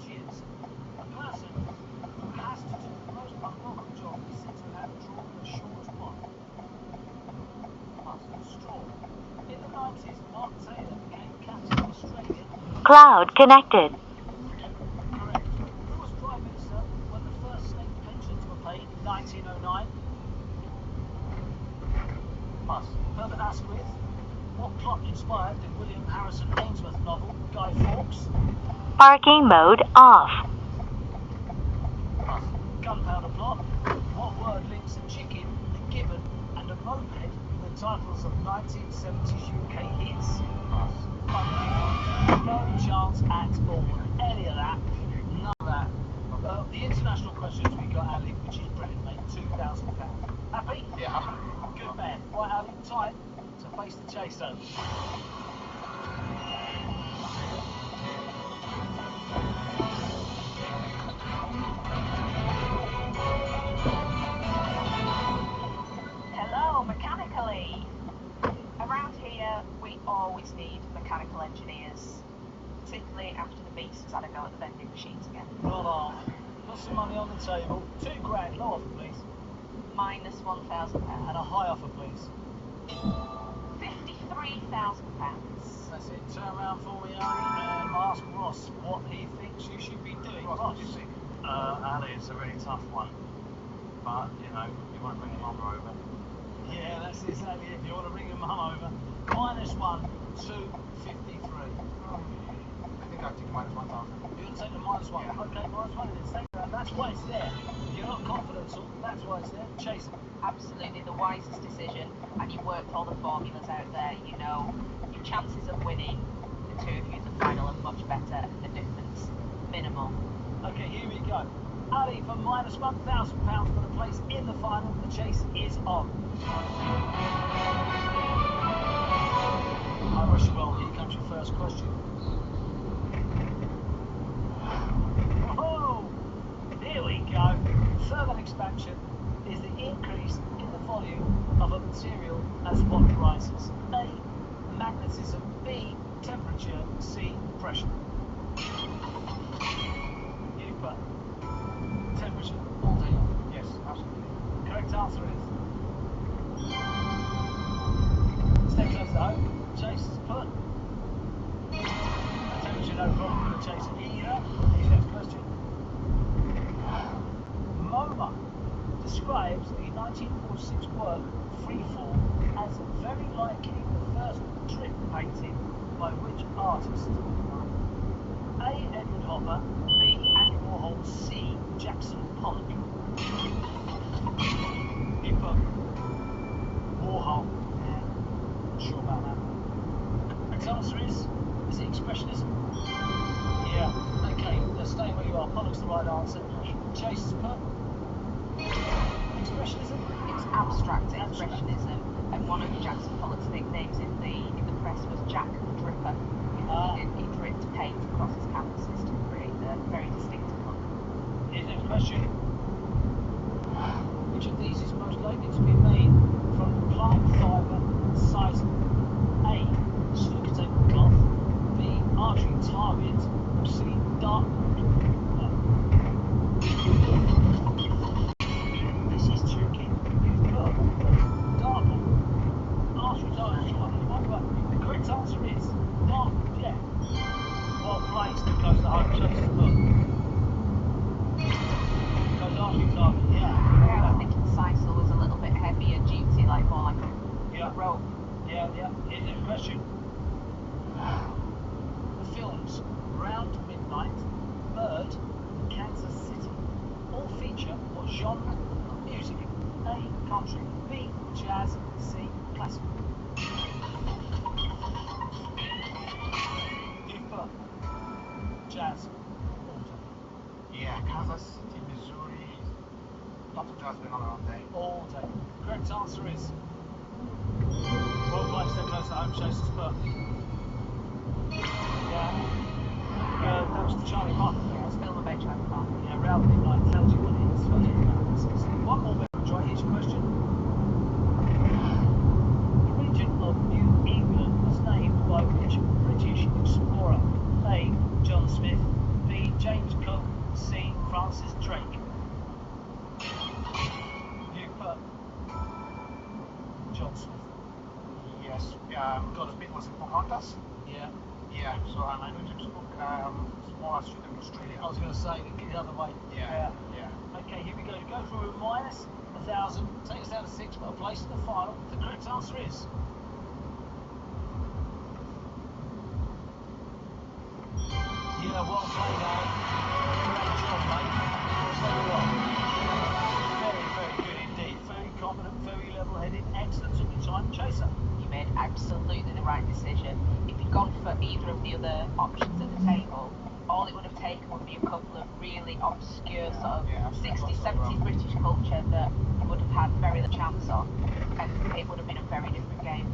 is, a person who has to do the most unwelcome job is said to have drawn the shortest one. Straw. In the 90s, Mark Taylor became captain of Australia. Cloud connected. Correct. Who was Prime Minister when the first state pensions were paid in 1909? Pass. Herbert Asquith. What plot inspired the William Harrison Ainsworth novel, Guy Fawkes? Parking mode off. Pass. Gunpowder plot. What word links a chicken, a gibbon, and a moped with the titles of 1970s UK hits? Pass. No chance at all. Any of that. None of that. The international questions we got, Ali, which is brilliant, mate. £2,000. Happy? Yeah. Good man. Right, Ali, time to face the chaser. Hello, mechanically. Around here, we always need mechanical engineers, particularly after the beast has had a go at the vending machines again. Not off. Put some money on the table. £2,000. Low offer, please. Minus £1,000. And a high offer, please. £53,000. That's it. Turn around for me, Ali, and ask Ross what he thinks you should be doing. Ross, what do you think? Ali, it's a really tough one. But, you know, you won't bring your mum over. Yeah, that's exactly it. If you want to bring your mum over, -1, 253. I think I'll take minus 1,000. You're going to take the -1. Yeah. Okay, -1 it is. Take that. That's why it's there. If you're not confident, so that's why it's there. Chase it. Absolutely the wisest decision, and you worked all the formulas out there. You know your chances of winning the two of you in the final are much better, and the difference minimal. Okay, here we go. Ali for -1,000 for the place in the final. The chase is on. I wish you well. Here comes your first question. Oh, here we go. Thermal expansion is the increase in the volume of a material as water rises. A, magnetism. B, temperature. C, pressure. You put temperature all day long. Yes, absolutely. Correct answer is. Stay close to home. Chase is put. Temperature no problem for the chaser either. Here's your next question. MoMA describes the 1946 work Freefall as very likely the first trip painting by which artist? A. Edward Hopper. B. Andy Warhol. C. Jackson Pollock. You put Warhol. Yeah, not sure about that. Correct answer is it expressionism? Yeah. Okay, let's stay where you are. Pollock's the right answer. Chase is put expressionism. It's abstract expressionism, and one of Jackson Pollock's nicknames in the press was Jack the Dripper. He dripped paint across his canvases to create the very distinctive look. Here's the next question. Which of these is most likely to be made from plant fibre sizing? A. Snooker table cloth. B. Archery target. Or C. Dartboard. This is tricky. You've got dartboard. Archery target. The correct answer is dartboard, yeah. Well placed to close the home chase the book. Goes archery target, yeah. Yeah, I was thinking sisal was a little bit heavier duty, like more like a rope. Yeah. Here's the question. The films Round Midnight, Bird, and Kansas City all feature what genre of music? A. Country. B. Jazz. C. Classical. You put jazz. Yeah, Kansas City, Missouri. Lots of jazz going on around there. All day. Correct answer is. Well placed, so close to home, Chase's put. Yeah. That was the Charlie Parker film. Yeah, it's film about Charlie Parker. Yeah, Round Midnight tells you what it is. One more bit, right? Here's your question. The region of New England was named by which British explorer? A. John Smith. B. James Francis Drake. You put John Smith. Yes, got a bit was in Pocahontas. Yeah. Yeah, so I know James Cook, smaller street in Australia. I was going to say, get the other way. Yeah. Okay, here we go. Go through minus 1,000, take us down to 6, but a place in the final. The correct answer is. Yeah, well played, Alan. Great job, mate. Very well. Very good indeed. Very confident, very level-headed. Excellent. Took your time, Chaser. You made absolutely the right decision. If you'd gone for either of the other options at the table, all it would have taken would be a couple of really obscure sort of 60s, 70s British culture that you would have had very little chance on, and it would have been a very different game.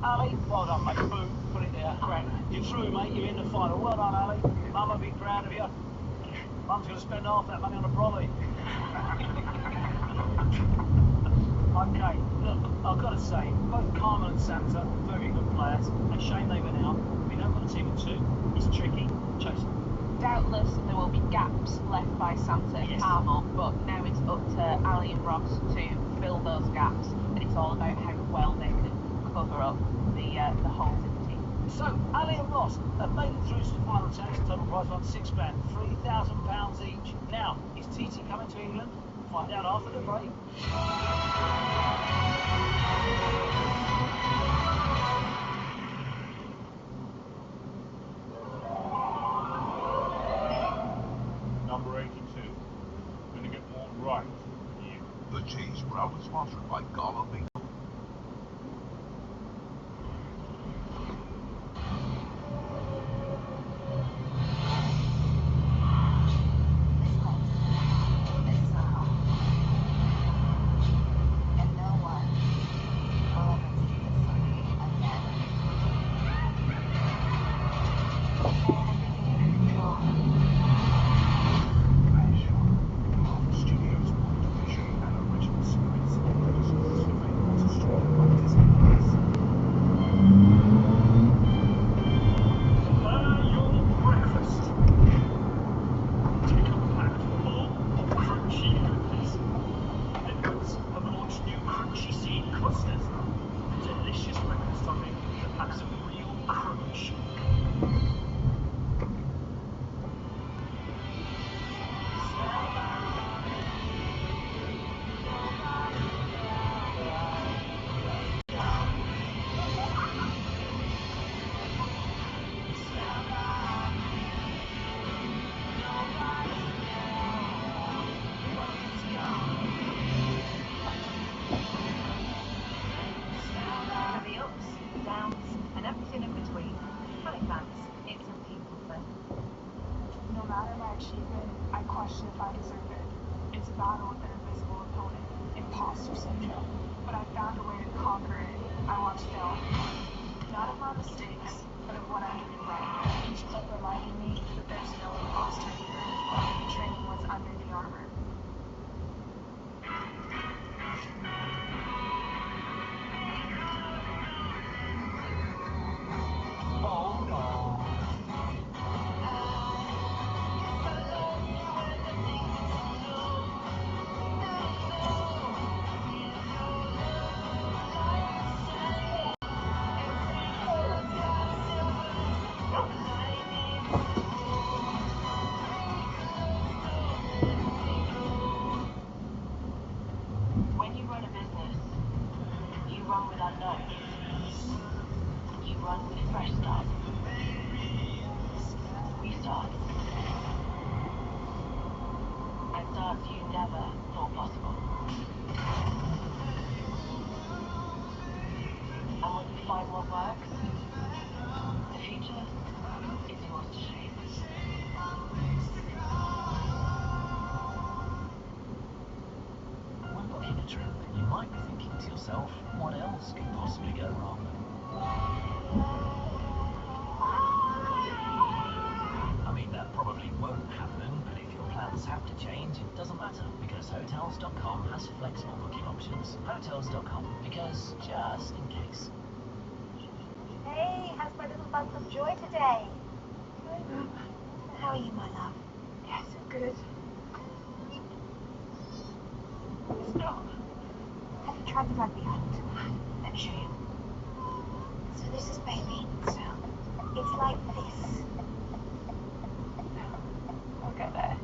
Ali, well done, mate. Boom, put it there. Great. You're through, mate. You're in the final. Well done, Ali. Mum will be proud of you. Mum's going to spend half that money on a brolly. Okay, look, I've got to say, both Carmen and Santa, very good players. A shame they went out. We know we've got a team of 2. It's tricky. Chase. Doubtless there will be gaps left by Santa and Carmel, but now it's up to Ali and Ross to fill those gaps, and it's all about how well they can cover up the holes in the team. So, Ali and Ross have made it through to the final chase. Total prize on £6 grand, £3,000 each. Now, is TT coming to England? Find out after the break. Number 82. Gonna get more right than you. The Cheese Route is sponsored by Gala Bingo. I question if I deserve it. It's a battle with an invisible opponent, imposter syndrome. But I found a way to conquer it. I want to know. Not of my mistakes, but of what I'm doing right. Each clip reminding me that there's no imposter here. The training was under the armor. When you run a business, you run with unknowns. You run with fresh start. Restarts. And starts you never thought possible. And when you find what works, the future is yours to shape. When looking at Trip, you might be thinking to yourself, what else could possibly go wrong? I mean, that probably won't happen, but if your plans have to change, it doesn't matter, because Hotels.com has flexible booking options. Hotels.com, because just in case. Hey, how's my little bump of joy today? Good. How are you, my love? Yes, so good. It's not. Have you tried the rugby hunt? Let me show you. So this is baby. So It's like this. We'll get there.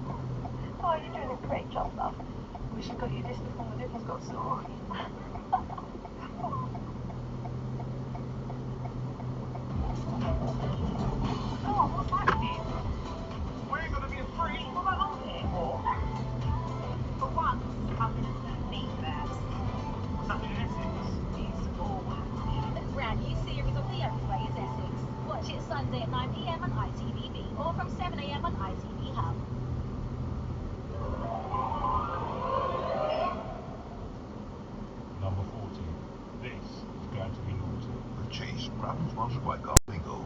Oh, you're doing a great job, love. Wish I got you this before my nipples got sore. Oh, what's happening? We ain't gonna be afraid. What about on here? Or, For once, I'm gonna leave that. what's happening in Essex? It's forward. A brand new series of The Only Way is Essex. Watch it Sunday at 9 p.m. on ITV or from 7 a.m. on ITV Hub. Number 40. This is going to be naughty. The chase proudly sponsored by Bingo.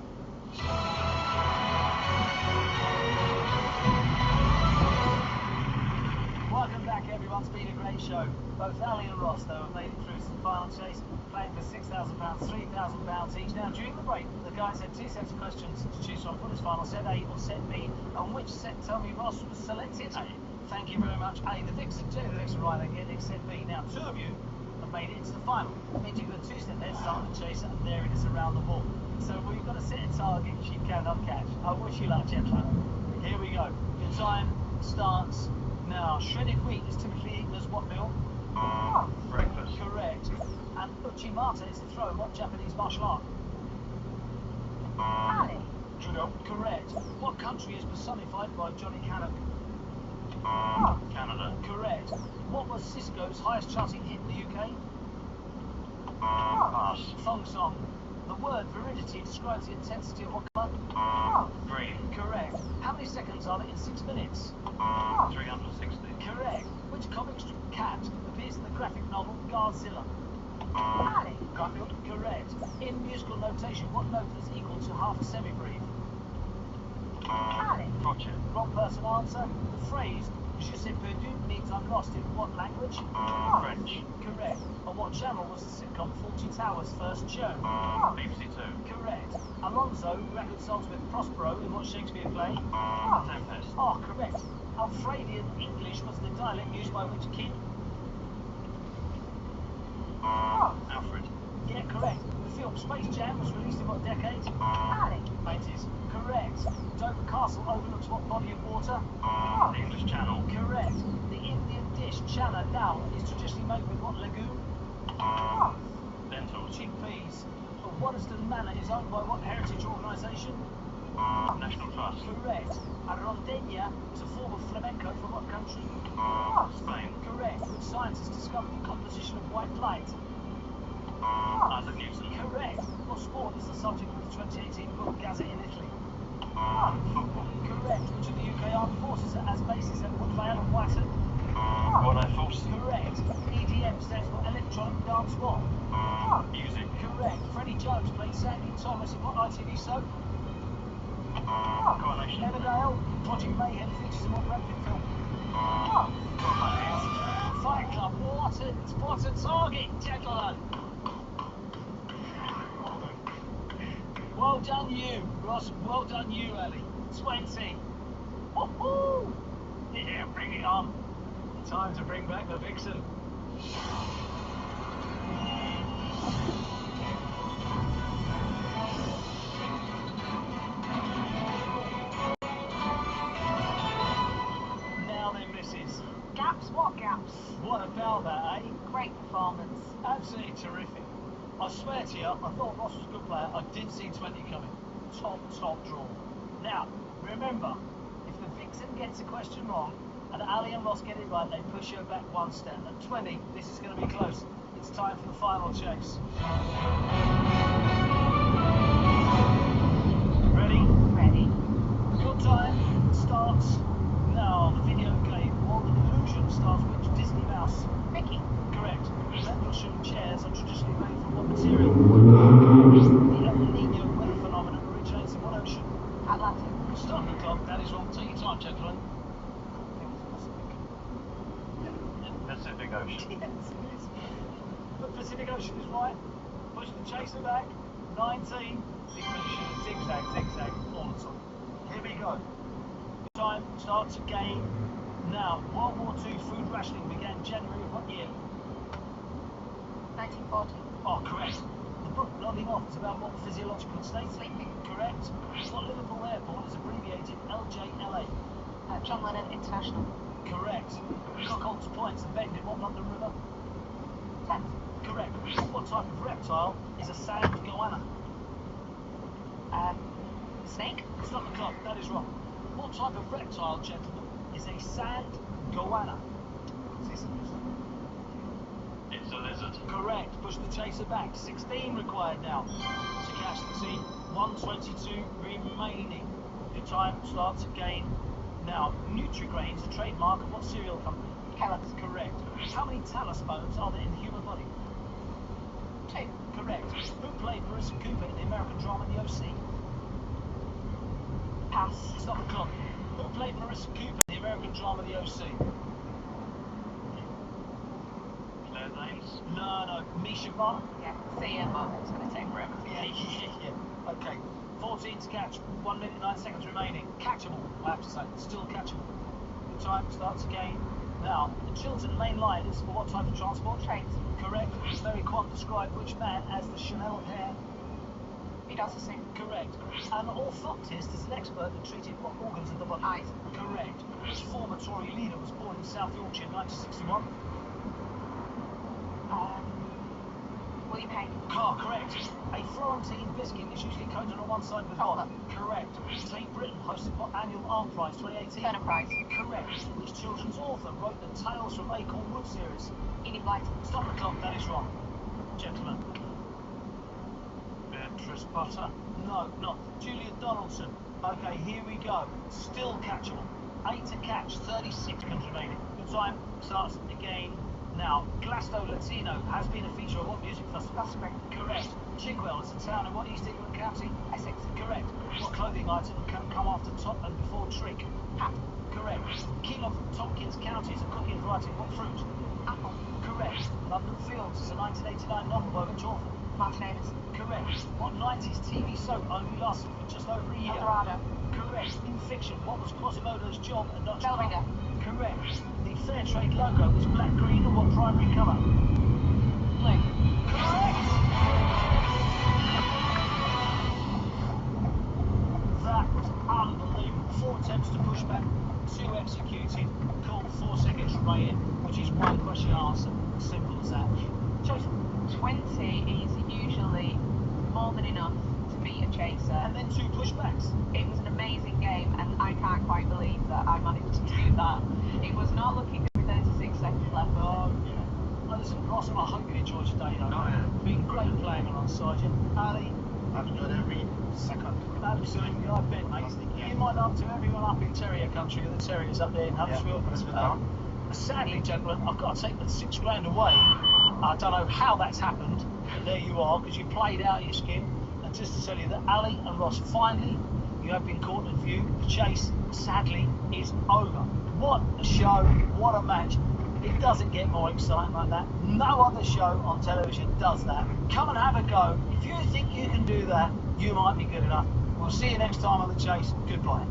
Welcome back, everyone. It's been a great show. Both Ali and Ross, though, have made it through to the final chase, playing for £6,000, £3,000 each. Now, during the break, the guys had two sets of questions to choose from for this final, set A or set B. On which set, tell me, Ross was selected? A. Thank you very much. A, the Vixen. J, the Vixen, right again, set B. Now, two of you have made it into the final. That means you've got two step head start on the chase, and there it is around the ball. So we've got to set a target she cannot catch. I wish you luck, gentlemen. Here we go. Your time starts now. Shredded wheat is typically eaten as what meal? Breakfast. Correct. And Uchimata is the throw in what Japanese martial art? Ali. Judo. Correct. What country is personified by Johnny Cannock? Canada. Correct. What was Cisco's highest charting hit in the UK? Pass. Thong song. The word veridity describes the intensity of what colour? Green. Correct. How many seconds are there in 6 minutes? 360. Correct. Which comic strip cat appears in the graphic novel Godzilla? Ali. Garfield. Correct. In musical notation, what note is equal to half a semibreve? Ali. Crotchet. Wrong person answer. The phrase "Je sais perdu" means I'm lost in what language? French. Correct. On what channel was the sitcom Fawlty Towers first shown? BBC Two. Correct. Alonso reconciles with Prospero in what Shakespeare play? Tempest. Oh, correct. Alfredian English was the dialect used by which king? Alfred. Yeah, correct. The film Space Jam was released in what decade? Ali. 80s. Correct. Dover Castle overlooks what body of water? The English Channel. Correct. The Indian dish chana dal is traditionally made with what legume? Lentils. Chickpeas. But Waddesdon Manor is owned by what heritage organisation? National Trust. Correct. A rondeña is a form of flamenco from what country? Spain. Correct. Which scientist discovered the composition of white light? Isaac Newton. Correct. What sport is the subject of the 2018 book Gazette in Italy? Football. Correct. Which of the UK armed forces has bases at Woodvale and Whitehead? Royal Air Force. Correct. EDM stands for electronic dance what? Music. Correct. Freddie Jones played Sandy Thomas in what ITV soap? Coronation. Emmerdale. Project Mayhem features in what Brad Pitt film? Fight Club. What a target, gentlemen. Well done you, Ross. Well done you, Ellie. 20. Woohoo! Yeah, bring it on. Time to bring back the Vixen. Now then, missus. Gaps? What gaps? What about that, eh? Great performance. Absolutely terrific. I swear to you, I thought Ross was a good player. I didn't see 20 coming. Top draw. Now, remember, if the Vixen gets a question wrong and Ali and Ross get it right, they push her back one step. At 20, this is going to be close. It's time for the final chase. Ready? Ready. Your time starts now. The video game World of Illusion stars which Disney mouse? Mickey. Correct. Rendlesham chairs are traditionally made from what material? The El Nino weather phenomenon originates in what ocean? Atlantic. Stop the clock. That is wrong. Take your time, gentlemen. Pacific Ocean. Yes, it is. But Pacific Ocean is right. Push the chaser back. 19. Zigzag all the time. Here we go. Time starts again Now, World War II food rationing began January of what year? 1940. Oh, correct. The book Nodding Off is about what physiological state? Sleeping. Correct. What Liverpool airport is abbreviated LJLA? John Lennon International. Correct. Cockholt's Point is a bend in what London River? Thames. Correct. What type of reptile is a sand goanna? Snake. Stop the clock, that is wrong. What type of reptile, gentlemen, is a sand goanna? It's a lizard. Correct. Push the chaser back. 16 required now to catch the team. 122 remaining. Your time starts again. Now, Nutri-Grain is a trademark of what cereal company? Kellogg's. Correct. How many talus bones are there in the human body? 2. Correct. Who played Marissa Cooper in the American drama The O.C.? Pass. Stop the clock. Who played Marissa Cooper in the American drama The O.C.? Claire Danes. No. Misha Barton. Yeah. See ya, but it's going to take forever. Yeah. Okay. 14 to catch. 1 minute 9 seconds remaining. Catchable, I have to say. Still catchable. The time starts again. Now, the Chiltern Main Line is for what type of transport? Trains. Correct. Mary Quant described which man as the Chanel of hair? He does the same. Correct. An orthoptist is an expert that treated what organs of the body? Eyes. Correct. Which former Tory leader was born in South Yorkshire in 1961? William Hague. Correct. A Florentine biscuit is usually coated on one side with what? Correct. Tate Britain hosted what annual art prize 2018? Turner Prize. Correct. Which children's author wrote the Tales from Acorn Wood series? Enid Blyton. Stop the clock, that is wrong. Gentlemen. Beatrice Potter. No, not. Julia Donaldson. Okay, here we go. Still catchable. 8 to catch, 36 seconds remaining. The time starts again. Now, Glasgow Latino has been a feature of what music festival? Glastonbury. Correct. Chigwell is a town in what East England county? Essex. Correct. What clothing item can come after top and before trick? Hat. Correct. King of Tompkins County is a cooking variety of what fruit? Apple. Correct. London Fields is a 1989 novel by which author? Martin Amis. Correct. What 90s TV soap only lasted for just over a year? Eldorado. Correct. In fiction, what was Quasimodo's job at Notre Bellringer. Correct. The Fair Trade logo was black, green, or what primary colour? Blue. Correct! That was unbelievable. 4 attempts to push back, 2 executed, called 4 seconds remaining, which is 1 question answer. Simple as that. Chase. 20 is usually more than enough to beat a chaser. And then 2 pushbacks. It was an amazing game, and I can't quite believe that I managed to do that. It was not looking good with 36 seconds left. Oh, yeah. Well, listen, Ross, I hope you enjoyed your day. It's been great playing alongside you. Ali, I've enjoyed every second. absolutely, I bet, mate. You might up to everyone up in Terrier country, the Terriers up there in Huddersfield. Sadly, gentlemen, I've got to take the £6,000 away. I don't know how that's happened, but there you are, because you played out your skin. And just to tell you that Ali and Ross, finally, you have been caught in view. The chase, sadly, is over. What a show, what a match. It doesn't get more exciting like that. No other show on television does that. Come and have a go. If you think you can do that, you might be good enough. We'll see you next time on The Chase. Goodbye.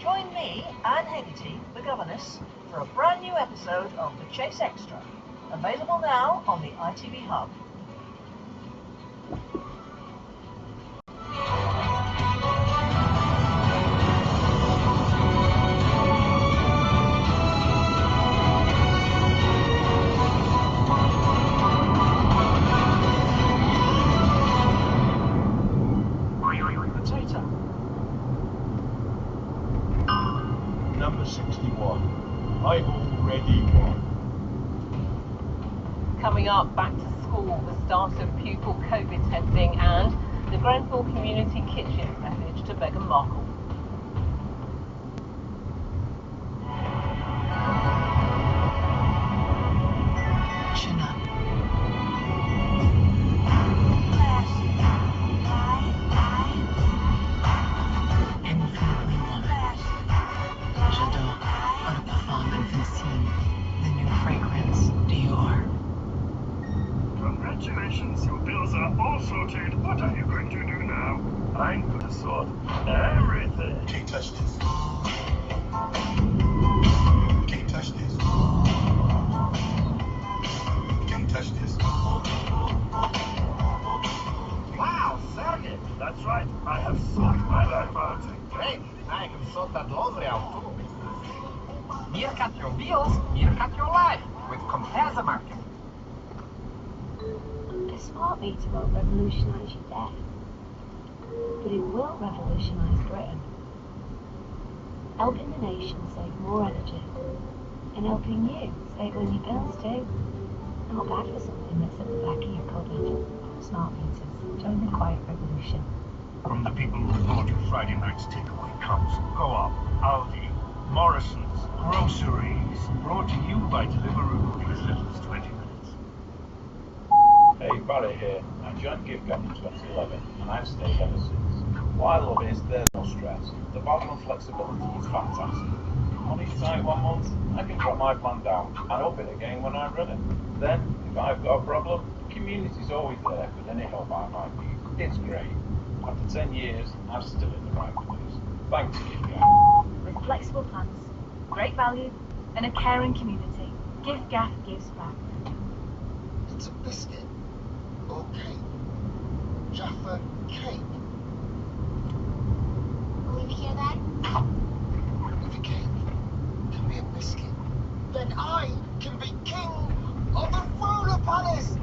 Join me, Anne Hegarty, the governess, for a brand new episode of The Chase Extra, available now on the ITV Hub. Number 61. I've already won. Coming up, back to school, the start of pupil COVID testing and the Grenfell Community Kitchen's message to Meghan Markle. Chin up. Infinitely woman. J'adore. Eau de parfum infinissime. The new fragrance, Dior. Congratulations, your bills are all sorted. What are you going to do now? I'm going to sort everything. Can't touch this. Can't touch this. Can't touch this. Wow, Sergey, that's right. I have sorted my life out. Great, I can sort that laundry out too. Meerkat your bills, meerkat your life with Comparison Market. A smart meter won't revolutionise your day, but it will revolutionise Britain. Helping the nation save more energy and helping you save on your bills too. Not bad for something that's at the back of your cupboard. Smart meters. Join the quiet revolution. From the people who bought your Friday night's takeaway comes Co-op, Aldi, Morrison's, groceries, brought to you by Deliveroo in as little as 20 minutes. Hey, Barry here. I joined GiveGap in 2011 and I've stayed ever since. What I love is there's no stress. The value and flexibility is fantastic. Money's tight 1 month, I can drop my plan down and up it again when I'm ready. Then, if I've got a problem, the community's always there with any help I might need. It's great. After 10 years, I'm still in the right place. Thanks, GiveGap. With flexible plans, great value, and a caring community, GiveGap gives back. It's a biscuit or cake. Jaffa cake. Will you hear that? If a cake can be a biscuit, then I can be king of the ruler palace.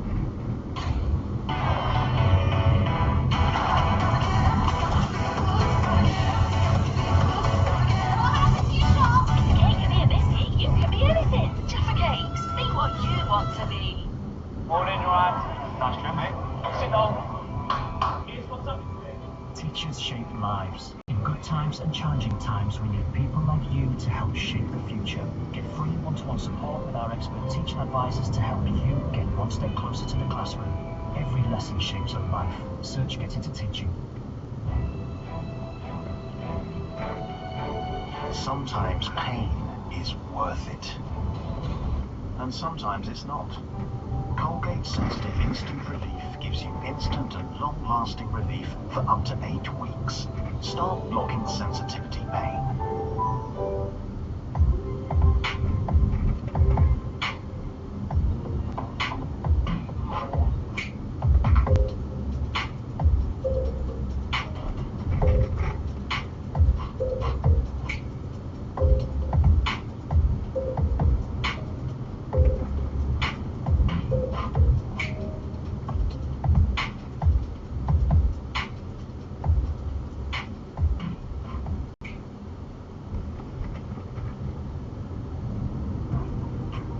Morning, Ryan. Nice to meet you. Sit down. Here's what's up. Teachers shape lives. In good times and challenging times, we need people like you to help shape the future. Get free one-to-one support with our expert teaching advisors to help you get one step closer to the classroom. Every lesson shapes a life. Search Get Into Teaching. Sometimes pain is worth it. And sometimes it's not. Colgate Sensitive Instant Relief gives you instant and long-lasting relief for up to 8 weeks. Start blocking sensitivity pain.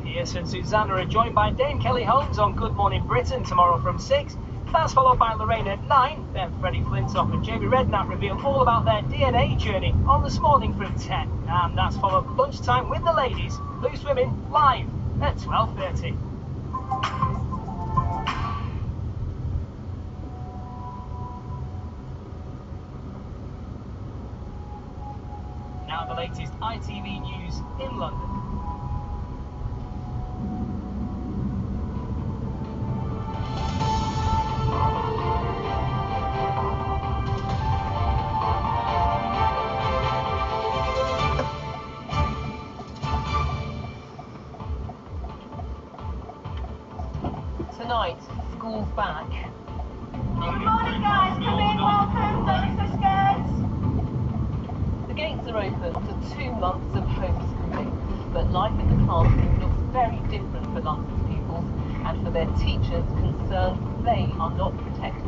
Yes, and Susanna are joined by Dame Kelly Holmes on Good Morning Britain tomorrow from 6. That's followed by Lorraine at 9. Then Freddie Flintoff and Jamie Redknapp reveal all about their DNA journey on This Morning from 10. And that's followed lunchtime with the ladies, Loose Women, live at 12:30. Now the latest ITV news in London. Tonight, school's back. Good morning, guys. Come in, welcome. Don't be so scared. The gates are open after 2 months of homeschooling, but life in the classroom looks very different for London's pupils and for their teachers concerned they are not protected.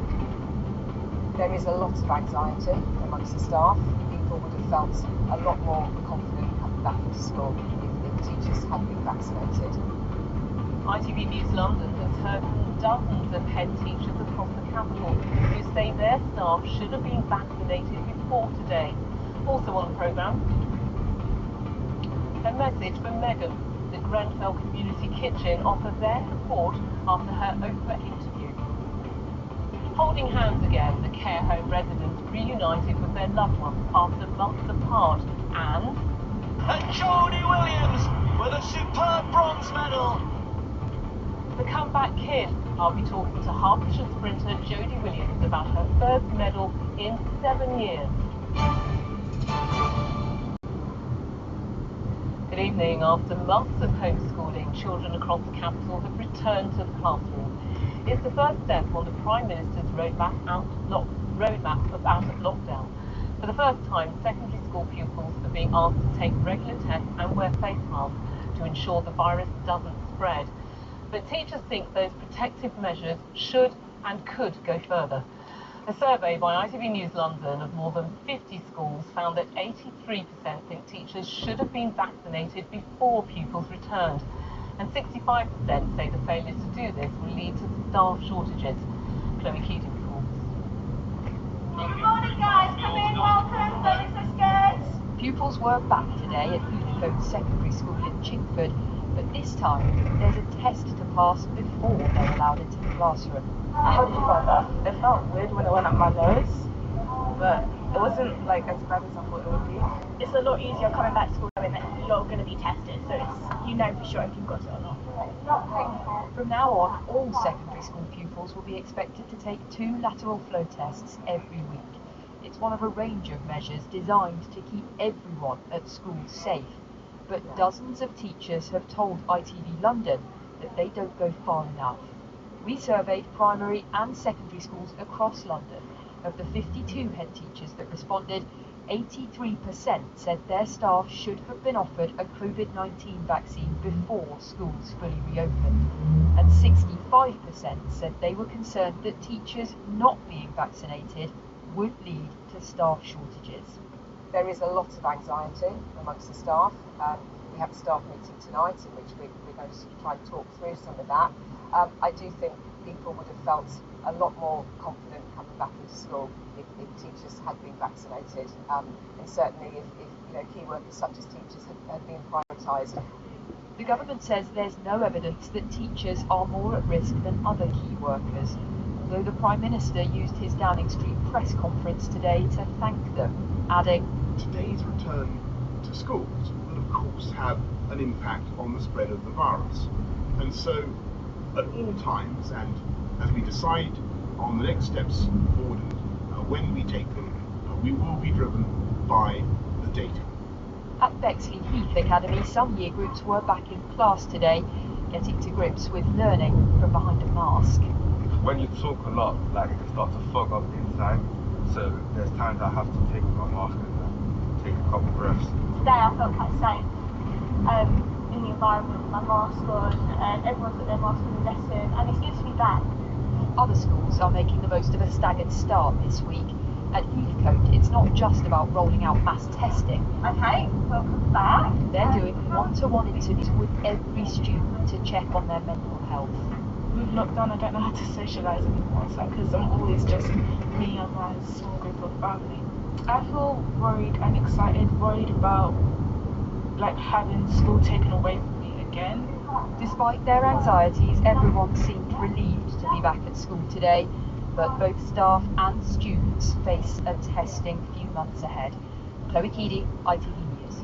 There is a lot of anxiety amongst the staff. People would have felt a lot more confident coming back into school if teachers had been vaccinated. ITV News London has heard from dozens of head teachers across the capital who say their staff should have been vaccinated before today. Also on the programme, a message from Megan. The Grenfell Community Kitchen offer their support after her Oprah interview. Holding hands again, the care home residents reunited with their loved ones after months apart, and Jodie Williams with a superb bronze medal. the comeback kid I'll be talking to Hertfordshire sprinter Jodie Williams about her first medal in 7 years. Good evening. After months of homeschooling, children across the capital have returned to the classroom. It's the first step on the Prime Minister's roadmap out of lockdown. For the first time, secondary school pupils are being asked to take regular tests and wear face masks to ensure the virus doesn't spread. But teachers think those protective measures should and could go further. A survey by ITV News London of more than 50 schools found that 83% think teachers should have been vaccinated before pupils returned, and 65% say the failure to do this will lead to staff shortages. Chloe Keating reports. Good morning, guys. Come in, welcome. Don't be so scared. Pupils were back today at Heathcote Secondary School in Chingford, but this time there's a test to pass before they're allowed into the classroom. How did you find that? It felt weird when it went up my nose, but it wasn't like as bad as I thought it would be. It's a lot easier coming back to school knowing that you're going to be tested, so you know for sure if you've got it or not. Not painful. From now on, all secondary school pupils will be expected to take 2 lateral flow tests every week. It's one of a range of measures designed to keep everyone at school safe. But dozens of teachers have told ITV London that they don't go far enough. We surveyed primary and secondary schools across London. Of the 52 head teachers that responded, 83% said their staff should have been offered a COVID-19 vaccine before schools fully reopened. And 65% said they were concerned that teachers not being vaccinated would lead to staff shortages. There is a lot of anxiety amongst the staff. We have a staff meeting tonight in which we're going to try and talk through some of that. I do think people would have felt a lot more confident coming back into school if teachers had been vaccinated, and certainly if key workers such as teachers had been prioritised. The government says there's no evidence that teachers are more at risk than other key workers, although the Prime Minister used his Downing Street press conference today to thank them, adding, "Today's return to schools will of course have an impact on the spread of the virus, and so at all times, and as we decide on the next steps forward and when we take them, we will be driven by the data." At Bexley Heath Academy, some year groups were back in class today, getting to grips with learning from behind a mask. When you talk a lot, it starts to fog up inside, so there's times I have to take my mask and take a couple breaths. Today I felt quite safe in the environment with my mask on, and everyone's got their mask on the lesson, and it's good to be back. Other schools are making the most of a staggered start this week. At Heathcote, it's not just about rolling out mass testing. Okay, welcome back. They're doing one-to-one interviews with every student to check on their mental health. With lockdown, I don't know how to socialise anymore, because I'm always just me and my small group of family. I feel worried and excited, worried about having school taken away from me again. Despite their anxieties, everyone seemed relieved to be back at school today, but both staff and students face a testing few months ahead. Chloe Keating, ITV News.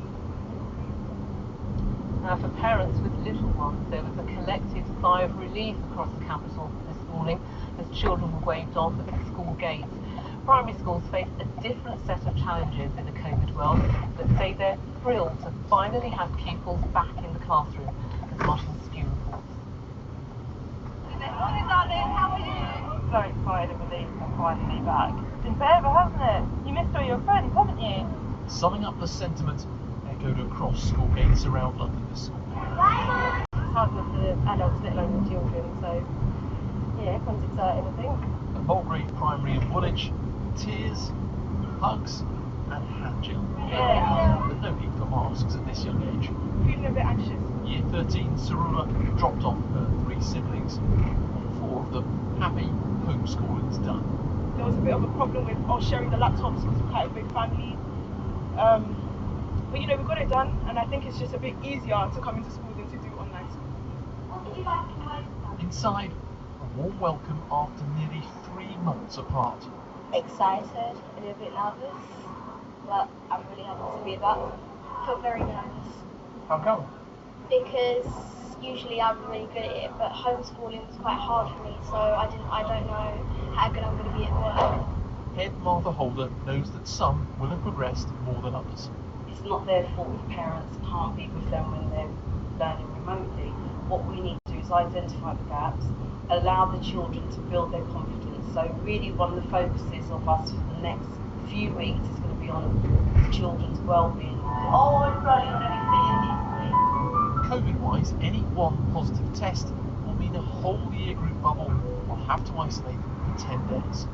Now, for parents with little ones, there was a collective sigh of relief across the capital this morning as children were waved off at the school gates. Primary schools face a different set of challenges in the COVID world, but say they're thrilled to finally have pupils back in the classroom, as Martin Stew reports. Morning, darling. How are you? So excited and relieved I'm finally back. It's been forever, hasn't it? You missed all your friends, haven't you? Summing up the sentiment echoed across school gates around London this morning. It's hard with the adults, let alone the children, so yeah, everyone's excited, I think. At Mulgrave Primary in Woolwich, tears, hugs and hand gel. Yeah. With no need for masks at this young age. Feeling a bit anxious. Year 13, Sarula dropped off her 3 siblings. 4 of them happy homeschooling's done. There was a bit of a problem with sharing the laptops because we're quite a big family. But we got it done, and I think it's just a bit easier to come into school than to do online school. What did you like in my Inside, a warm welcome after nearly 3 months apart. Excited, a little bit nervous, but I'm really happy to be back. I feel very nervous How come? because usually I'm really good at it, but homeschooling was quite hard for me, so I don't know how good I'm going to be at work. Head Martha Holder knows that some will have progressed more than others. It's not their fault if parents can't be with them when they're learning remotely. What we need to do is identify the gaps, allow the children to build their confidence. So really one of the focuses of us for the next few weeks is going to be on children's well-being. COVID-wise, any one positive test will mean a whole year group bubble will have to isolate for 10 days.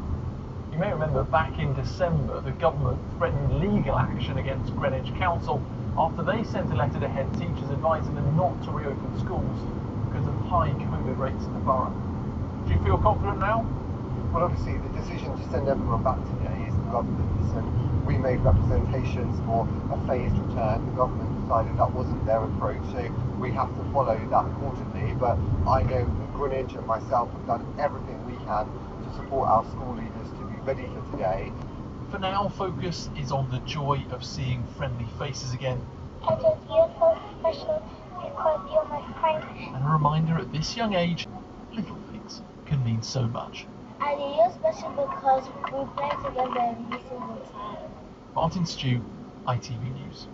You may remember back in December, the government threatened legal action against Greenwich Council after they sent a letter to head teachers advising them not to reopen schools because of high COVID rates in the borough. Do you feel confident now? Well, obviously, the decision to send everyone back today is the government's, and we made representations for a phased return. The government decided that wasn't their approach, so we have to follow that accordingly. But I know that Greenwich and myself have done everything we can to support our school leaders to be ready for today. For now, focus is on the joy of seeing friendly faces again. I think you're so special because you're my friend. And a reminder at this young age, little things can mean so much. And you're special because we play together every single time. Martin Stew, ITV News.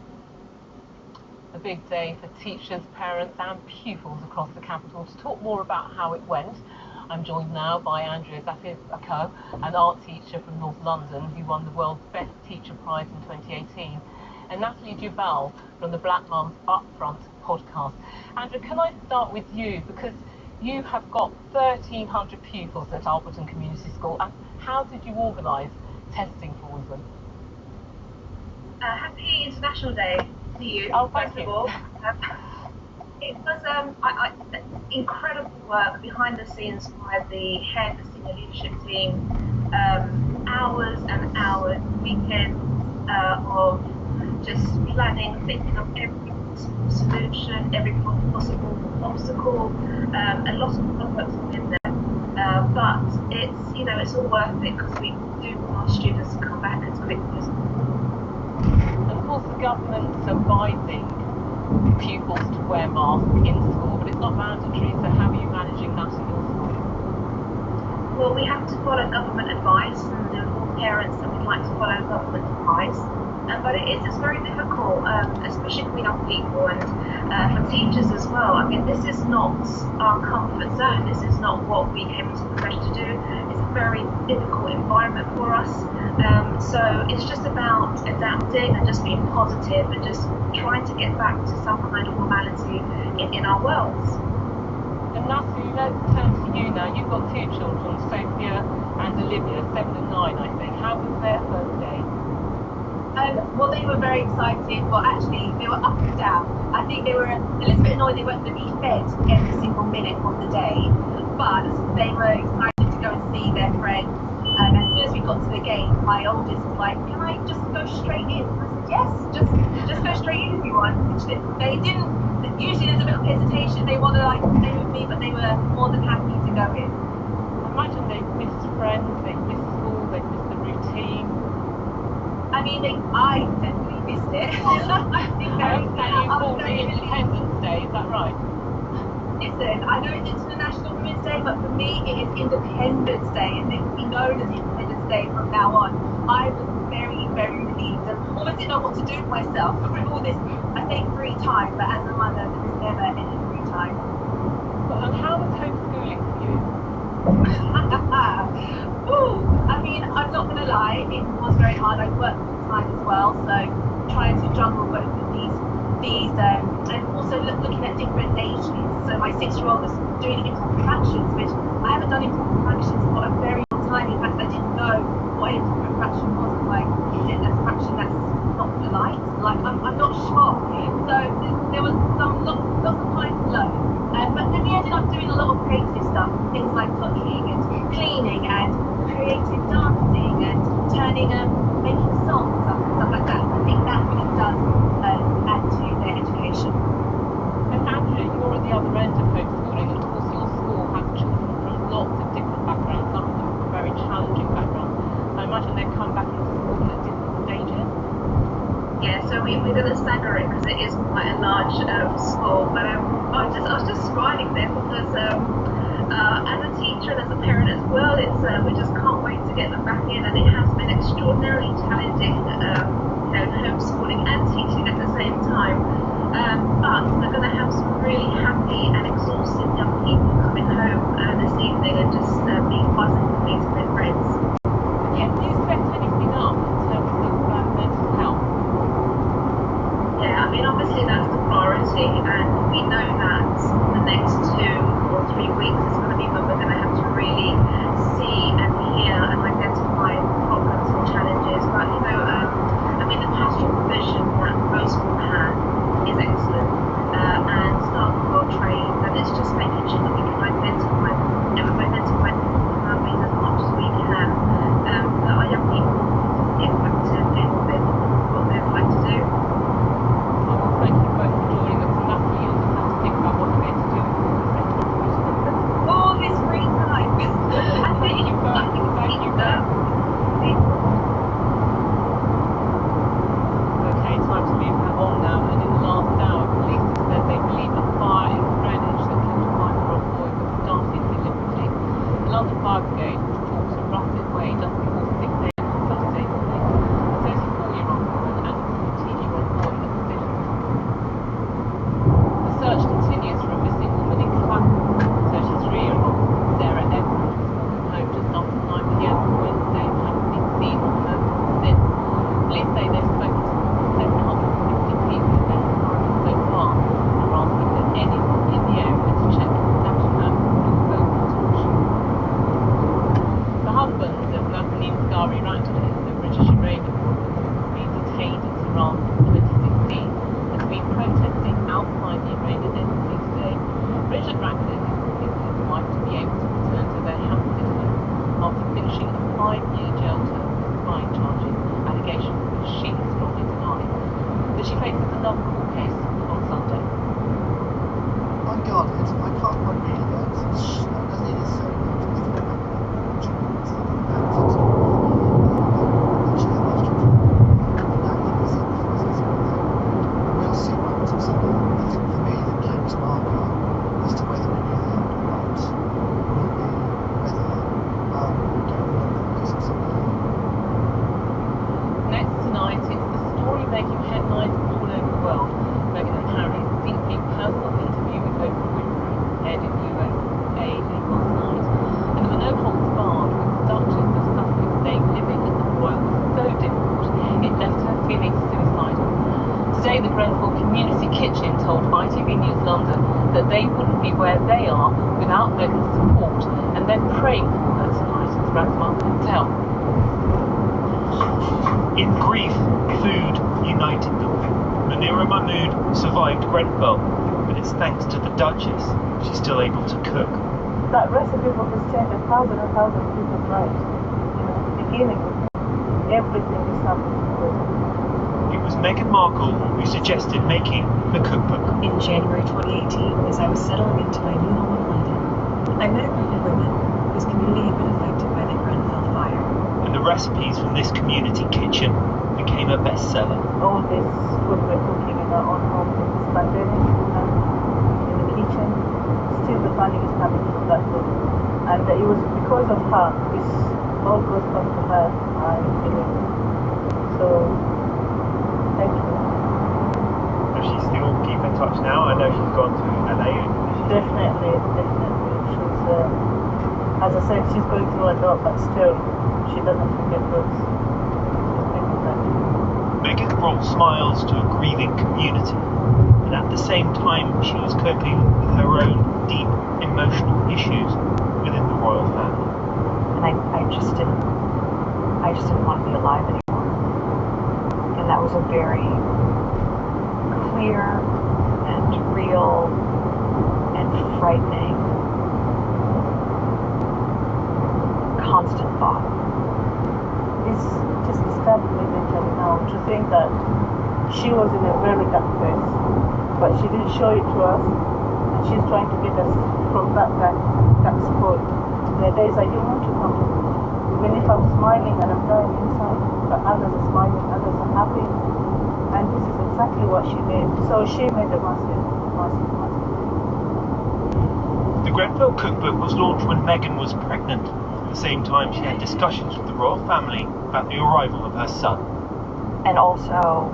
A big day for teachers, parents and pupils across the capital. To talk more about how it went, I'm joined now by Andrea Zafir-Ako, an art teacher from North London who won the World's Best Teacher Prize in 2018, and Natalie Duval from the Black Mums Upfront podcast. Andrea, can I start with you, because you have got 1,300 pupils at Alberton Community School, and how did you organise testing for all of them? Happy International Day to you, thank you. First of all. It was incredible work behind the scenes by the head, the senior leadership team, hours and hours, weekends of just planning, thinking of every possible solution, every possible obstacle, a lot of products in there. But it's all worth it because we do want our students to come back as quickly as possible. Of course, the government's advising pupils to wear masks in school, but it's not mandatory, so how are you managing that in your school? Well, we have to follow government advice, and there are more parents that would like to follow government advice. But it's very difficult, especially for young people and for teachers as well. I mean, this is not our comfort zone. This is not what we came into the profession to do. It's a very difficult environment for us. So it's just about adapting and just being positive and just trying to get back to some kind of normality in our worlds. And Natalie, let's turn to you now. You've got two children, Sophia and Olivia, 7 and 9, I think. How was their first day? Well, they were very excited. Well, actually, they were up and down. I think they were a little bit annoyed they weren't going to be fed every single minute of the day, but they were excited to go and see their friends. And as soon as we got to the gate, my oldest was like, "Can I just go straight in?" I said, "Yes, just go straight in if you want." They didn't. Usually, there's a bit of hesitation. They want to stay with me, but they were more than happy to go in. Imagine they've missed friends, they've missed school, they've missed the routine. I mean, I definitely missed it. I've been very sad. You called it Independence Day, is that right? Listen, I know it's International Women's Day, but for me it is Independence Day, and it will be known as Independence Day from now on. I was very, very relieved and almost didn't know what to do with myself. With all this, I say free time, but as a mother, there is never any free time. And how was homeschooling for you? I mean, I'm not going to lie, it was very hard. I worked full time as well, so trying to juggle both of these and also looking at different ages. So my 6-year-old was doing improper fractions, which I haven't done improper fractions for a very long time. In fact, I didn't know what an improper fraction was. I'm like, is it a fraction that's not polite? Like, I'm not sure. So there was lots of times to learn. But then we ended up doing a lot of creative stuff, things like cooking and cleaning and creative dancing and making songs and stuff like that. I think that really does add to their education. And Andrea, you're at the other end of homeschooling, and of course your school has children from lots of different backgrounds, some of them from very challenging backgrounds. I imagine they've come back into school at different stages. Yeah, so we we're going to stagger it because it is quite a large school. But I was just smiling there because as a teacher and as a parent as well, it's we just can't wait to get them back in, and it has been extraordinarily challenging, homeschooling and teaching at the same time. But we're going to have some really happy and exhausted young people coming home this evening and just being buzzing with meeting their friends. Yeah, do you expect anything up in terms of mental health? Yeah, I mean, obviously that's the priority, and we know that the next 2 or 3 weeks is going to be when we're going to have to really see and hear and identify problems and challenges. But, I mean, the pastoral provision that most will have is excellent, and staff are well trained, and it's just making sure that we can identify families as much as we can, that our young people get back to doing what they'd like to do. Thank you both for joining us. Natalie, you'll just have to think about what you're going to do All this free time. Thank you both. Thank you both. Okay, time to move that on now. And in the last hour, police have said they believe a fire in Greenwich that killed a 5-year-old boy was started deliberately. The London Fire Brigade, which talks a rapid way just before 6 a.m. on Saturday morning, a 34-year-old woman and a 14-year-old boy at the station. The search continues for a missing woman in Clapham. 33-year-old Sarah Edwards was walking home just after 9 p.m. on Wednesday and hadn't been seen or heard from since. Police say they've spoken to more than 750 people in their authority so far and are asking if there's anyone in the area to check dash cam or phone footage. The husband of Natalie Ratcliffe, the British uranium woman who was being detained in Tehran in 2016, has been protesting outside the Iranian embassy today. Richard Bracknell is looking for his wife to be able to return to their Hampstead home after finishing a 5-year jail term for spying charges, allegations which she strongly denies. But she faces another court case on Sunday. Unguarded, I can't quite read that. As Nina said, we'll see what happens on Sunday. I think for me, the next marker as to whether we knew the end or not will be whether we get the police on Sunday. Next tonight, it's the story making headlines all over the world. Meghan and Harry's deeply personal interview with Oprah Winfrey aired in the USA late last night. And there were no holds barred, with the Duchess of Sussex saying living at the Royal was so difficult it left her feeling suicidal. Today, the Grenfell Community Kitchen told ITV News London that they wouldn't be where they are without Meghan's support, and they're praying for her tonight, as Rasma can tell. In grief, food united them. Munira Mahmood survived Grenfell, but it's thanks to the Duchess she's still able to cook. That recipe book has changed thousands and thousands of people's lives. Beginning with everything is happening with. It was Meghan Markle who suggested making the cookbook. In January 2018, as I was settling into my new home in London, I met a group of women whose community had been affected by the Grenfell fire. And the recipes from this community kitchen became a bestseller. All this food we're cooking in our own home in this pandemic and in the kitchen, still the funding is coming from that food. And it was because of her, this all goes back to her, I believe. So, thank you. Does she still keep in touch now? I know she's gone to LA. Definitely. She's, as I said, she's going through a lot, but still, she doesn't forget those. Meghan brought smiles to a grieving community, and at the same time she was coping with her own deep emotional issues within the royal family. And I just didn't want to be alive anymore. And that was a very clear and real and frightening constant thought. It's just disturbing me mentally now to think that she was in a very dark place, but she didn't show it to us, and she's trying to get us from that spot. There are days I didn't want to come. Even if I'm smiling and I'm dying inside, but others are smiling, others are happy. And this is exactly what she did. So she made a massive. The Grenfell cookbook was launched when Meghan was pregnant. At the same time, she had discussions with the royal family about the arrival of her son. And also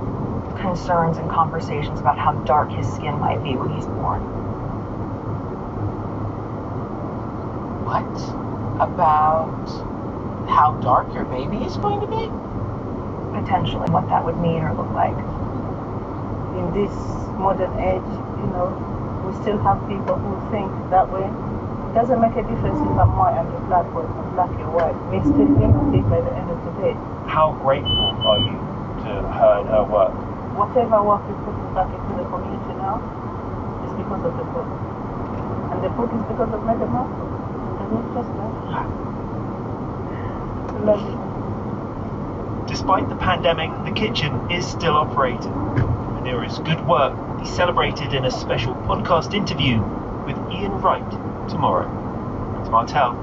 concerns and conversations about how dark his skin might be when he's born. What? About how dark your baby is going to be? Potentially what that would mean or look like. In this modern age, you know, we still have people who think that way. It doesn't make a difference if I'm white and you're black or black and white. We're still human beings by the end of the day. How grateful are you to her and her work? Whatever work we put back into the community now is because of the book. And the book is because of Meghan Markle. And it's just like, love it. Despite the pandemic, the kitchen is still operating. And there is good work to be celebrated in a special podcast interview with Ian Wright tomorrow. It's Martel,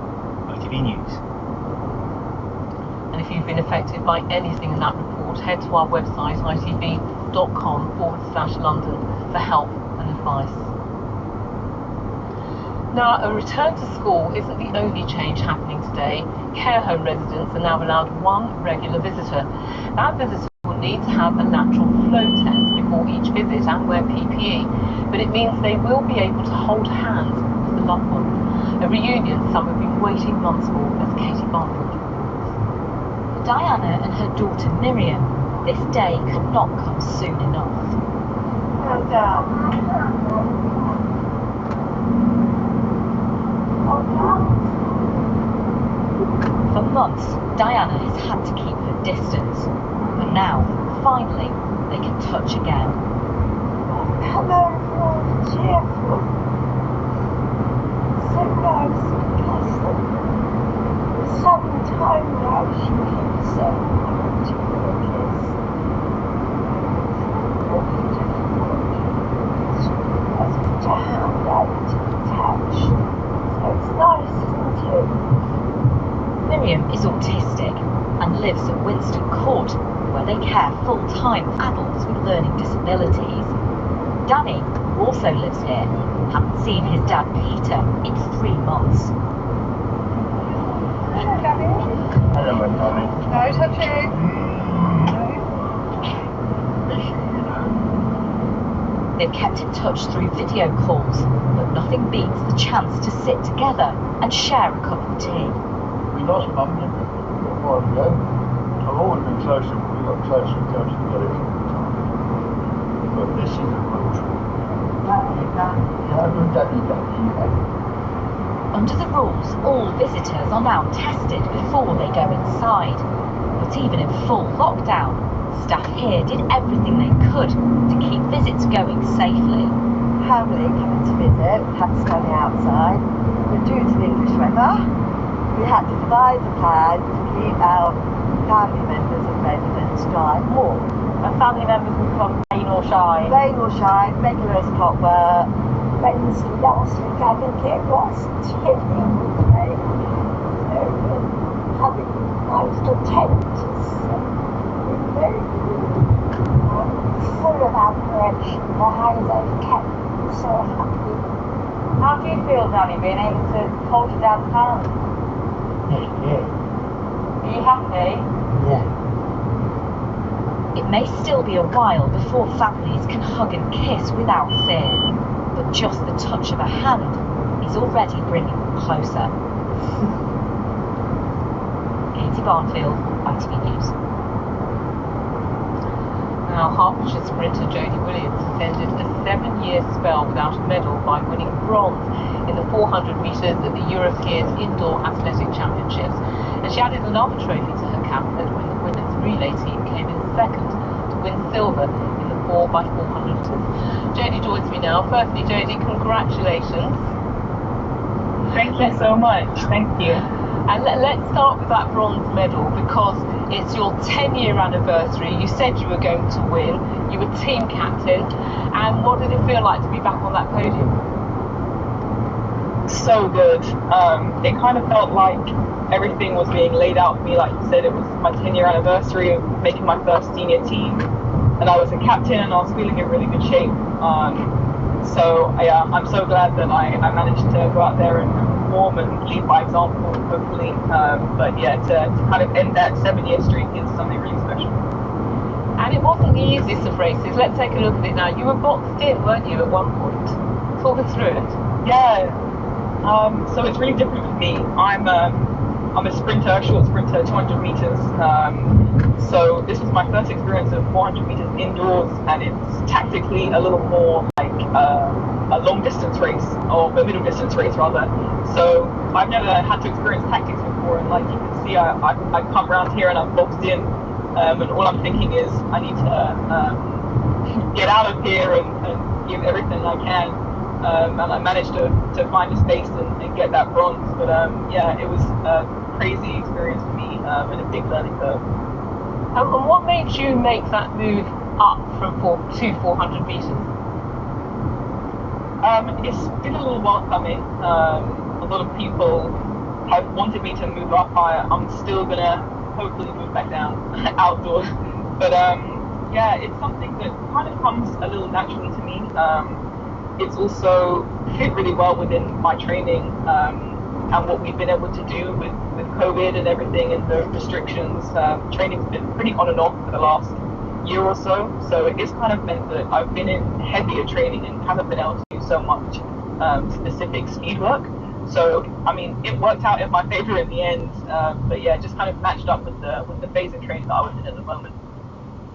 ITV News. And if you've been affected by anything in that report, head to our website itv.com/London for help and advice. Now, a return to school isn't the only change happening today. Care home residents are now allowed one regular visitor. That visitor will need to have a natural flow test before each visit and wear PPE, but it means they will be able to hold hands with the loved one. A reunion some have been waiting months for, as Katie Barnfield reports. For Diana and her daughter Miriam, this day could not come soon enough. Well done. For months, Diana has had to keep her distance, but now, finally, they can touch again. Come on, everyone, cheerful. So nice and pleasant. For some time now, she keeps saying, I want to give her a kiss. What beautiful words. As put her hand out to touch. So it's nice, isn't it? Miriam is autistic and lives at Winston Court, where they care full-time for adults with learning disabilities. Danny, who also lives here, hadn't seen his dad Peter in 3 months. Hello, Danny. Hello, my darling. No touching. They've kept in touch through video calls, but nothing beats the chance to sit together and share a cup of tea. We lost Mum, didn't we? A while ago. I've always been closer, but we got closer and closer together all the time. But this is a road trip. Under the rules, all visitors are now tested before they go inside. But even in full lockdown, staff here did everything they could to keep visits going safely. Family coming to visit, we had to stand outside. But due to the English weather, we had to devise a plan to keep our family members and residents dry and warm. And family members will come rain or shine. Rain or shine, regular as clockwork. Wednesday last week, I think it was, chilling day. Having nice to tent is very full of admiration for how they've kept so happy. How do you feel, Danny, being able to hold your dad's hand? Yeah. Are you happy? Yeah. It may still be a while before families can hug and kiss without fear, but just the touch of a hand is already bringing them closer. Katie Barnfield, ITV News. Now, Hertfordshire sprinter Jodie Williams has ended a 7-year spell without a medal by winning bronze in the 400 metres at the Euroskiers Indoor Athletic Championships. And she added another trophy to her cabinet when the women's relay team came in second to win silver in the 4x400 metres. Jodie joins me now. Firstly, Jodie, congratulations. Thank you so much. Thank you. And let's start with that bronze medal because it's your 10-year anniversary. You said you were going to win. You were team captain. And what did it feel like to be back on that podium? So good. It kind of felt like everything was being laid out for me. Like you said, it was my 10-year anniversary of making my first senior team. and I was a captain, and I was feeling in really good shape. So yeah, I'm so glad that I managed to go out there and perform and lead by example, hopefully. But yeah, to kind of end that 7-year streak is something really special. And it wasn't the easiest of races. Let's take a look at it now. You were boxed in, weren't you, at one point? Talk us through it. Yeah. So it's really different for me. I'm a sprinter, short sprinter, 200 meters. So this was my first experience of 400 meters indoors, and it's tactically a little more like a long distance race, or a middle distance race rather. So I've never had to experience tactics before, and like you can see, I come around here and I'm boxed in, and all I'm thinking is I need to get out of here and give everything I can. And I managed to find a space and get that bronze. But yeah, it was a crazy experience for me, and a big learning curve. And what made you make that move up from 400 meters? It's been a little while coming. A lot of people have wanted me to move up. I'm still gonna hopefully move back down outdoors. But yeah, it's something that kind of comes a little naturally to me. It's also fit really well within my training, and what we've been able to do with COVID and everything and the restrictions. Training's been pretty on and off for the last year or so, so it's kind of meant that I've been in heavier training and haven't been able to do so much specific speed work. So I mean, it worked out in my favor in the end, but yeah, just kind of matched up with the phase of training that I was in at the moment.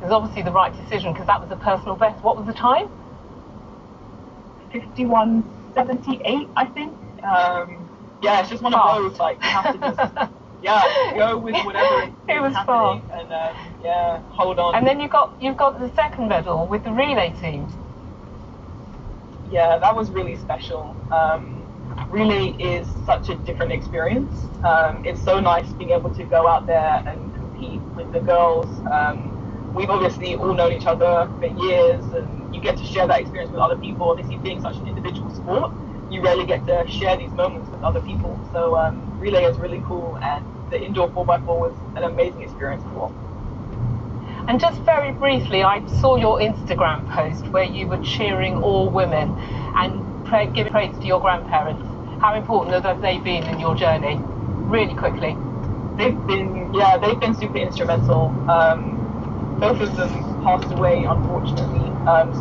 It was obviously the right decision, because that was a personal best. What was the time? 51:78, I think. Yeah, it's just one of those, like, you have to just, yeah, go with whatever is happening, and yeah, hold on. And then you've got the second medal with the relay team. Yeah, that was really special. Relay is such a different experience. It's so nice being able to go out there and compete with the girls. We've obviously all known each other for years, and you get to share that experience with other people. Obviously, being such an individual sport, you rarely get to share these moments with other people. So relay is really cool, and the indoor 4x4 was an amazing experience as well. And just very briefly, I saw your Instagram post where you were cheering all women and giving praise to your grandparents. How important have they been in your journey? Really quickly. They've been super instrumental. Both of them passed away, unfortunately.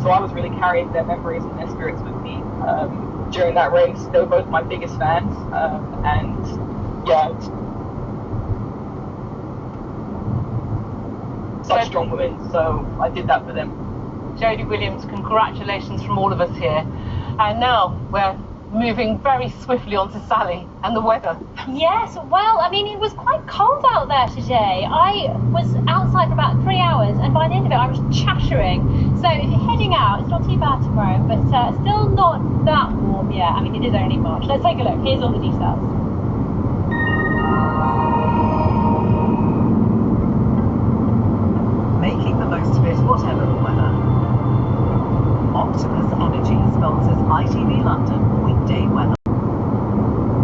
So I was really carrying their memories and their spirits with me during that race. They were both my biggest fans, and yeah, such strong women. So I did that for them. Jodie Williams, congratulations from all of us here. And now we're moving very swiftly on to Sally and the weather. Yes, well, I mean, it was quite cold out there today. I was outside for about 3 hours, and by the end of it, I was chattering. So if you're heading out, it's not too bad tomorrow, but still not that warm yet. I mean, it is only March. Let's take a look. Here's all the details. Making the most of it, whatever the weather. Optimus Energy sponsors ITV London weekday weather.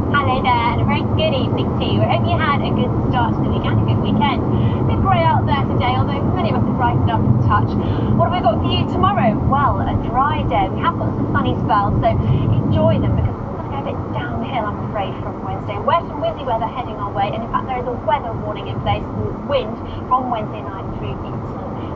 Hello there, and a very good evening to you. I hope you had a good start to the week and a good weekend. A bit grey out there today, although many of us have brightened up a touch. What have we got for you tomorrow? Well, a dry day. We have got some sunny spells, so enjoy them, because it's going to go a bit downhill, I'm afraid, from Wednesday. Wet and windy weather heading our way, and in fact there is a weather warning in place for wind from Wednesday night through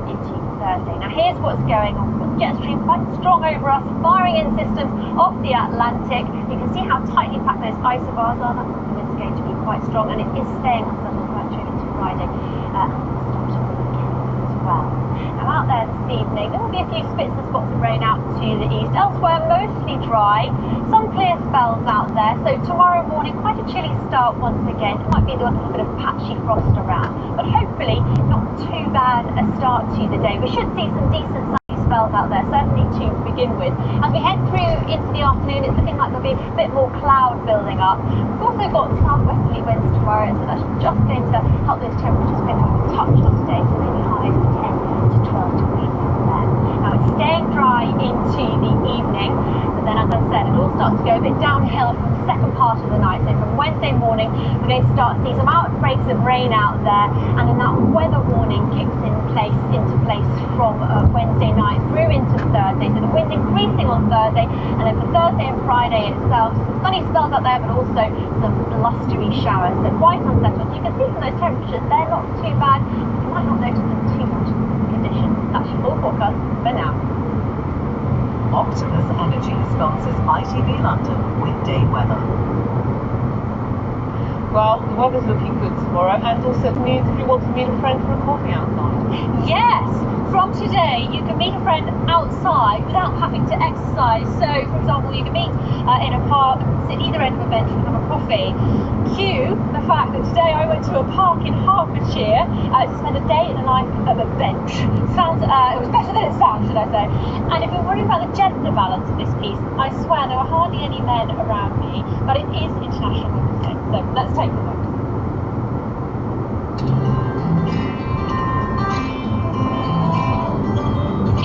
into Thursday. Now here's what's going on. We've got jet stream quite strong over us, firing in systems off the Atlantic. You can see how tightly packed those isobars are. That wind's going to be quite strong, and it is staying unsettled right through into Friday and the start of the weekend as well. Now out there this evening, there will be a few spits and spots of rain out to the east. Elsewhere, mostly dry. Some clear spells out there. So tomorrow morning, quite a chilly start once again. It might be a little bit of patchy frost around, but hopefully not too bad a start to the day. We should see some decent sunny spells out there, certainly to begin with. As we head through into the afternoon, it's looking like there'll be a bit more cloud building up. We've also got southwesterly winds tomorrow, so that's just going to help those temperatures pick up a touch on today, so maybe highs of 10 to 12 degrees from there. Now it's staying dry into the evening, but then as I said, it all starts to go a bit downhill from the second part of the night. So from Wednesday morning, we're going to start to see some outbreaks of rain out there, and then that weather warning kicks into place from Wednesday night through into Thursday. So the wind increasing on Thursday, and then for Thursday and Friday itself, some sunny spells out there, but also some blustery showers. So quite unsettled. You can see from those temperatures, they're not too bad. You might not notice them too much conditions. That's your full forecast for now. Optimus Energy sponsors ITV London weekday weather. Well, the weather's looking good tomorrow, and also it means if you want to meet a friend for a coffee outside. Yes! From today, you can meet a friend outside without having to exercise. So, for example, you can meet in a park, sit either end of a bench and have a coffee. Cue the fact that today I went to a park in Hertfordshire to spend a day in the life of a bench. Sounds, it was better than it sounds, should I say. And if you're worried about the gender balance of this piece, I swear there were hardly any men around me, but it is International Women's Day. So let's take a look.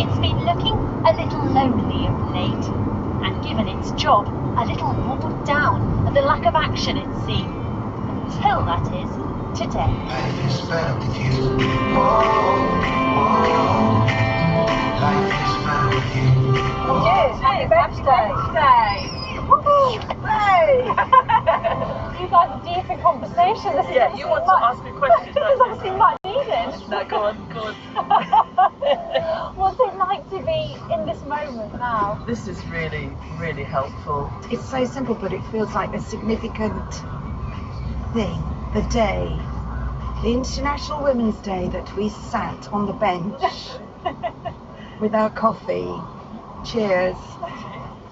It's been looking a little lonely of late, and given its job, a little worn down at the lack of action it seems. Until, that is, today. Life is better with you. Life is better with you. Cheers! Happy birthday! Hey! You guys are deep in conversation. This Yeah, you want to ask me questions. This is obviously much needed. No, go on. What's it like to be in this moment now? This is really, really helpful. It's so simple, but it feels like a significant thing. The day, the International Women's Day, that we sat on the bench with our coffee. Cheers.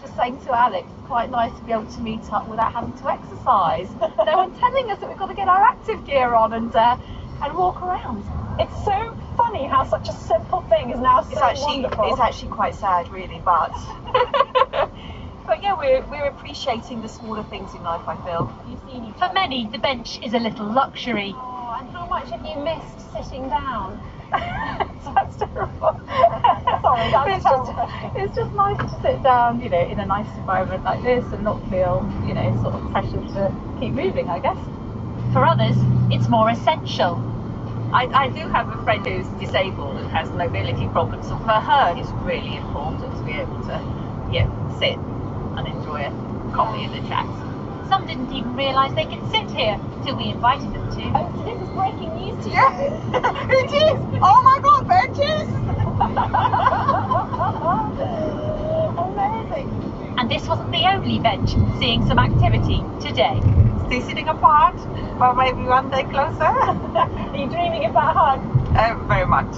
Just saying to Alex, quite nice to be able to meet up without having to exercise. No one telling us that we've got to get our active gear on and walk around. It's so funny how such a simple thing is now so wonderful. It's actually quite sad, really, but but yeah, we're appreciating the smaller things in life, I feel. For many, the bench is a little luxury. Oh, and how much have you missed sitting down? That's terrible. Sorry, that's it's just nice to sit down, in a nice environment like this and not feel, sort of pressured to keep moving, I guess. For others, it's more essential. I do have a friend who's disabled and has mobility problems, so for her it's really important to be able to sit and enjoy a coffee and a chat. Some didn't even realise they could sit here till we invited them to. Oh, so this is breaking news to you. Yeah, it is! Oh my god, benches! Amazing. And this wasn't the only bench seeing some activity today. Still sitting apart, but maybe one day closer. Are you dreaming about a hug? Very much.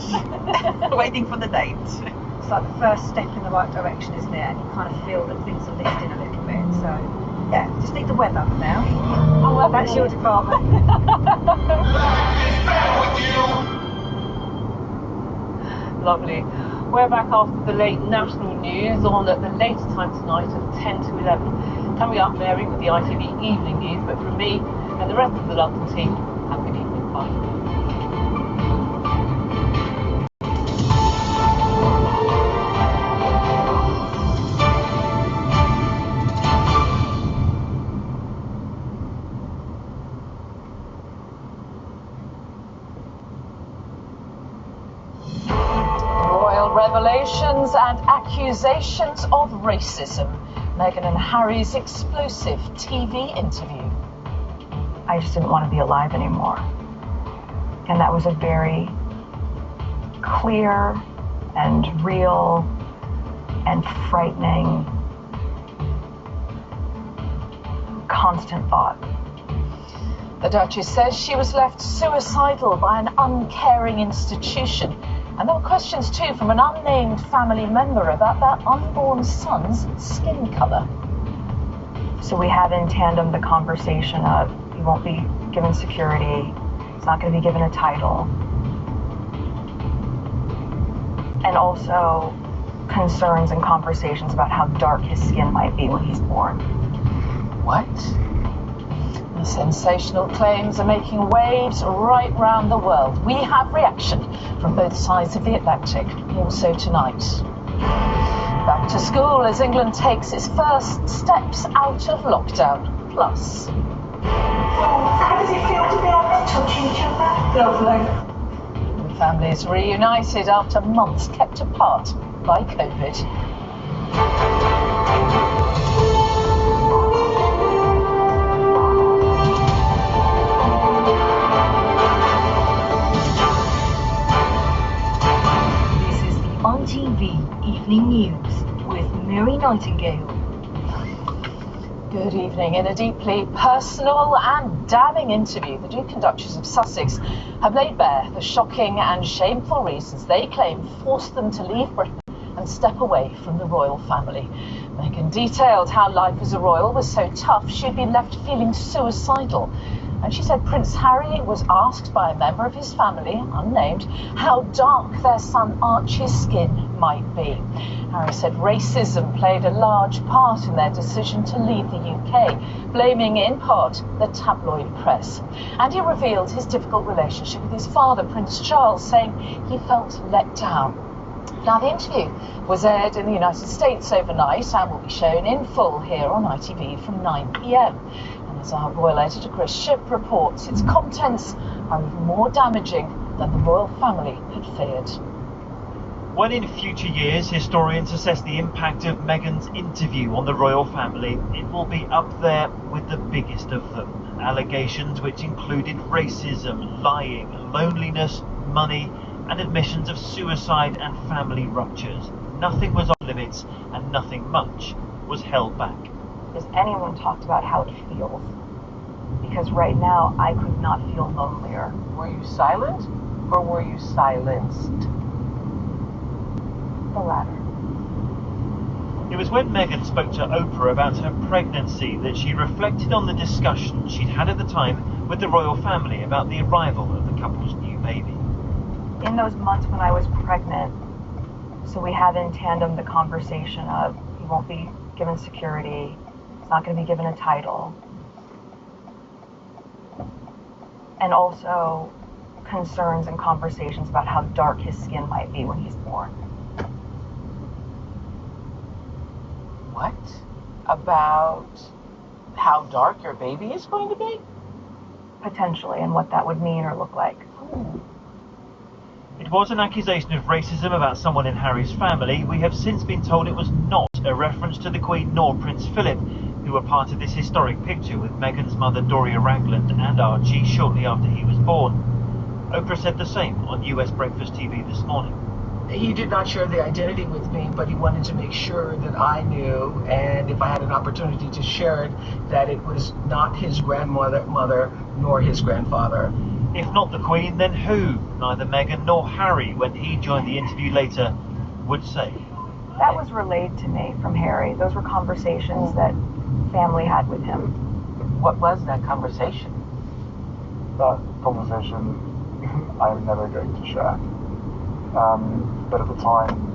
Waiting for the date. It's like the first step in the right direction, isn't it? And you kind of feel that things are lifting a little bit, so... Yeah, just need the weather for now. Oh, that's your department. Lovely. We're back after the late national news on at the later time tonight of 10 to 11. Coming up, Mary, with the ITV evening news, but from me and the rest of the London team, have a good evening. Bye. Revelations and accusations of racism. Meghan and Harry's explosive TV interview. I just didn't want to be alive anymore. And that was a very clear and real and frightening, constant thought. The Duchess says she was left suicidal by an uncaring institution. And there were questions too from an unnamed family member about their unborn son's skin colour. So we had in tandem the conversation of he won't be given security, he's not going to be given a title. And also concerns and conversations about how dark his skin might be when he's born. What? The sensational claims are making waves right round the world. We have reaction from both sides of the Atlantic, also tonight. Back to school as England takes its first steps out of lockdown. Plus, how does it feel to be able to touch each other? Lovely. Families reunited after months kept apart by COVID. This is the ITV Evening News with Mary Nightingale. Good evening. In a deeply personal and damning interview, the Duke and Duchess of Sussex have laid bare the shocking and shameful reasons they claim forced them to leave Britain and step away from the royal family. Meghan detailed how life as a royal was so tough she'd been left feeling suicidal. And she said Prince Harry was asked by a member of his family, unnamed, how dark their son Archie's skin might be. Harry said racism played a large part in their decision to leave the UK, blaming in part the tabloid press. And he revealed his difficult relationship with his father, Prince Charles, saying he felt let down. Now, the interview was aired in the United States overnight and will be shown in full here on ITV from 9 p.m. And as our royal editor Chris Shipp reports, its contents are even more damaging than the royal family had feared. When in future years historians assess the impact of Meghan's interview on the royal family, it will be up there with the biggest of them. Allegations which included racism, lying, loneliness, money, and admissions of suicide and family ruptures. Nothing was off limits and nothing much was held back. Has anyone talked about how it feels? Because right now I could not feel lonelier. Were you silent or were you silenced? The latter. It was when Meghan spoke to Oprah about her pregnancy that she reflected on the discussion she'd had at the time with the royal family about the arrival of the couple's new baby. In those months when I was pregnant, so we had in tandem the conversation of he won't be given security, he's not going to be given a title, and also concerns and conversations about how dark his skin might be when he's born. What? About how dark your baby is going to be? Potentially, and what that would mean or look like. It was an accusation of racism about someone in Harry's family. We have since been told it was not a reference to the Queen nor Prince Philip, who were part of this historic picture with Meghan's mother Doria Ragland and Archie shortly after he was born. Oprah said the same on US Breakfast TV this morning. He did not share the identity with me, but he wanted to make sure that I knew, and if I had an opportunity to share it, that it was not his grandmother nor his grandfather. If not the Queen, then who? Neither Meghan nor Harry, when he joined the interview later, would say. That was relayed to me from Harry. Those were conversations that family had with him. What was that conversation? That conversation I'm never going to share. But at the time,